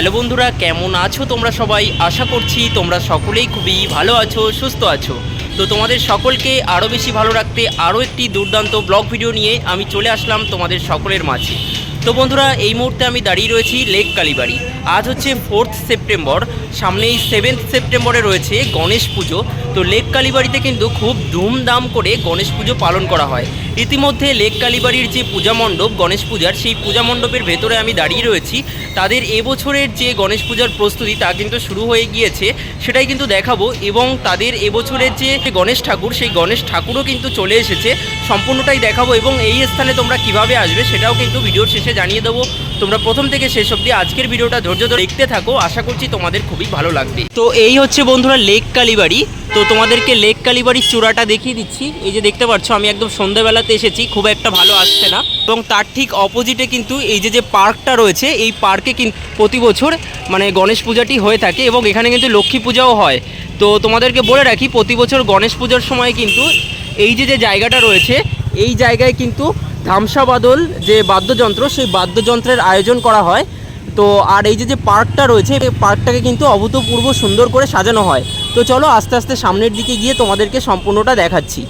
Hello বন্ধুরা, কেমন আছো তোমরা সবাই? আশা করছি তোমরা সকলেই খুবই ভালো আছো, সুস্থ আছো। তো তোমাদের সকলকে আরও বেশি ভালো রাখতে আরও একটি দুর্দান্ত ব্লগ ভিডিও নিয়ে আমি চলে আসলাম তোমাদের সকলের মাঝে। তো বন্ধুরা, এই মুহূর্তে আমি দাঁড়িয়ে রয়েছি লেক কালীবাড়ি। আজ হচ্ছে 4 সেপ্টেম্বর, সামনেই 7 সেপ্টেম্বরে রয়েছে গণেশ পুজো। তো লেক কালীবাড়িতে কিন্তু খুব ধুমধাম করে গণেশ পুজো পালন করা হয়। ইতিমধ্যে লেক কালীবাড়ির যে পূজা মণ্ডপ গণেশ পূজার, সেই পূজা মণ্ডপের ভেতরে আমি দাঁড়িয়ে রয়েছি। তাদের এবছরের যে গণেশ পূজার প্রস্তুতি তা কিন্তু শুরু হয়ে গিয়েছে, সেটাই কিন্তু দেখাবো। এবং তাদের এবছরের যে গণেশ ঠাকুর, সেই গণেশ ঠাকুরও কিন্তু চলে এসেছে, সম্পূর্ণটাই দেখাবো। এবং এই স্থানে তোমরা কিভাবে আসবে সেটাও কিন্তু ভিডিওর শেষে জানিয়ে দেবো। তোমরা প্রথম থেকে শেষ অবধি আজকের ভিডিওটা ধৈর্য ধরে দেখতে থাকো, আশা করছি তোমাদের খুবই ভালো লাগবে। তো এই হচ্ছে বন্ধুরা লেক কালীবাড়ি। তো তোমাদেরকে লেক কালীবাড়ির চূড়াটা দেখিয়ে দিচ্ছি। এই যে দেখতে পাচ্ছ, আমি একদম সন্ধ্যাবেলাতে এসেছি, খুব একটা ভালো আসছে না। এবং তার ঠিক অপোজিটে কিন্তু এই যে পার্কটা রয়েছে, এই পার্কে কিন্তু প্রতি বছর মানে গণেশ পূজাটি হয়ে থাকে এবং এখানে কিন্তু লক্ষ্মী পূজাও হয়। তো তোমাদেরকে বলে রাখি, প্রতি বছর গণেশ পূজার সময় কিন্তু এই যে জায়গাটা রয়েছে, এই জায়গায় কিন্তু ধামসা বাদল যে বাদ্যযন্ত্র, সেই বাদ্যযন্ত্রের আয়োজন করা হয়। তো আর এই যে পার্কটা রয়েছে, এই পার্কটাকে কিন্তু অভূতপূর্ব সুন্দর করে সাজানো হয়। তো চলো আস্তে আস্তে সামনের দিকে গিয়ে তোমাদেরকে সম্পূর্ণটা দেখাচ্ছি।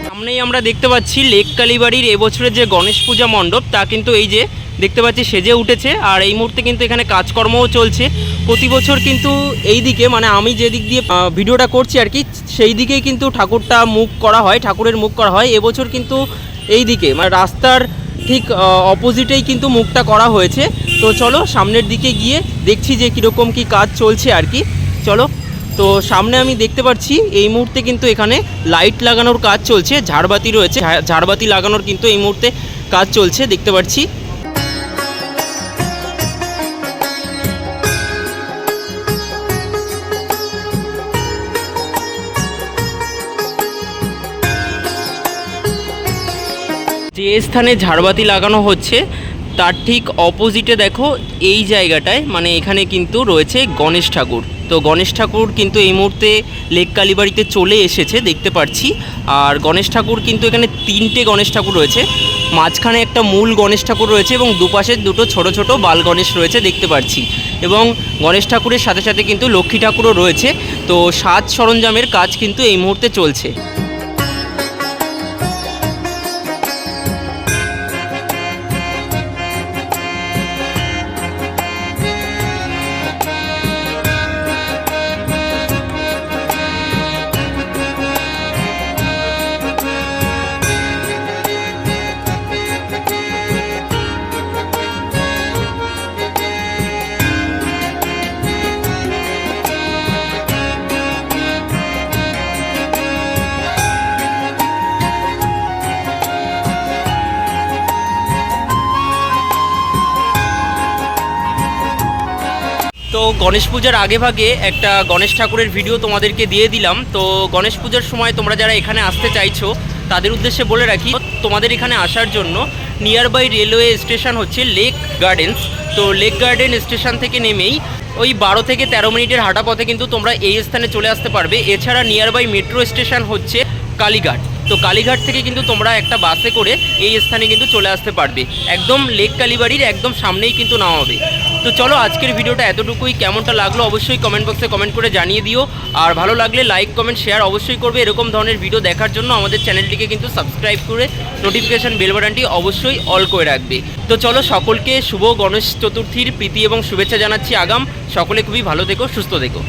সামনেই আমরা দেখতে পাচ্ছি লেক কালীবাড়ির এবছরের যে গণেশ পূজা মণ্ডপ, তা কিন্তু এই যে দেখতে পাচ্ছি সেজে উঠেছে। আর এই মুহূর্তে কিন্তু এখানে কাজকর্মও চলছে। প্রতি বছর কিন্তু এই দিকে, মানে আমি যে দিক দিয়ে ভিডিওটা করছি আর কি, সেই দিকেই কিন্তু ঠাকুরটা মুখ করা হয়, ঠাকুরের মুখ করা হয়। এবছর কিন্তু এই দিকে মানে রাস্তার ঠিক অপোজিটেই কিন্তু মুখটা করা হয়েছে। তো চলো সামনের দিকে গিয়ে দেখছি যে কীরকম কী কাজ চলছে আর কি। চলো। তো সামনে আমি দেখতে পাচ্ছি এই মুহূর্তে কিন্তু এখানে লাইট লাগানোর কাজ চলছে, ঝাড়বাতি রয়েছে, ঝাড়বাতি লাগানোর কিন্তু এই মুহূর্তে কাজ চলছে দেখতে পাচ্ছি। যে স্থানে ঝাড়বাতি লাগানো হচ্ছে তার ঠিক অপোজিটে দেখো এই জায়গাটায়, মানে এখানে কিন্তু রয়েছে গণেশ ঠাকুর। তো গণেশ ঠাকুর কিন্তু এই মুহূর্তে লেক কালীবাড়িতে চলে এসেছে দেখতে পাচ্ছি। আর গণেশ ঠাকুর কিন্তু এখানে 3টে গণেশ ঠাকুর রয়েছে, মাঝখানে একটা মূল গণেশ ঠাকুর রয়েছে এবং দুপাশে দুটো ছোট ছোট বাল গণেশ রয়েছে দেখতে পাচ্ছি। এবং গণেশ ঠাকুরের সাথে সাথে কিন্তু লক্ষ্মী ঠাকুরও রয়েছে। তো সাজ সরঞ্জামের কাজ কিন্তু এই মুহূর্তে চলছে। তো গণেশ পূজার আগে ভাগে একটা গণেশ ঠাকুরের ভিডিও তোমাদেরকে দিয়ে দিলাম। তো গণেশ পূজার সময় তোমরা যারা এখানে আসতে চাইছো তাদের উদ্দেশ্যে বলে রাখি, তোমাদের এখানে আসার জন্য নিয়ার বাই রেলওয়ে স্টেশন হচ্ছে লেক গার্ডেন্স। তো লেক গার্ডেন স্টেশন থেকে নেমেই ওই 12 থেকে 13 মিনিটের হাঁটা পথে কিন্তু তোমরা এই স্থানে চলে আসতে পারবে। এছাড়া নিয়ার বাই মেট্রো স্টেশন হচ্ছে কালীঘাট। তো কালীঘাট থেকে কিন্তু তোমরা একটা বাসে করে এই স্থানে কিন্তু চলে আসতে পারবে, একদম লেক কালীবাড়ির একদম সামনেই কিন্তু নামাবে। তো চলো আজকের ভিডিওটা এতটুকুই। কেমনটা লাগলো অবশ্যই কমেন্ট বক্সে কমেন্ট করে জানিয়ে দিও। আর ভালো লাগলে লাইক কমেন্ট শেয়ার অবশ্যই করবে। এরকম ধরনের ভিডিও দেখার জন্য আমাদের চ্যানেলটিকে কিন্তু সাবস্ক্রাইব করে নোটিফিকেশান বেল বাটনটি অবশ্যই অল করে রাখবে। তো চলো সকলকে শুভ গণেশ চতুর্থীর প্রীতি এবং শুভেচ্ছা জানাচ্ছি আগাম। সকলে খুবই ভালো থেকো, সুস্থ থেকো।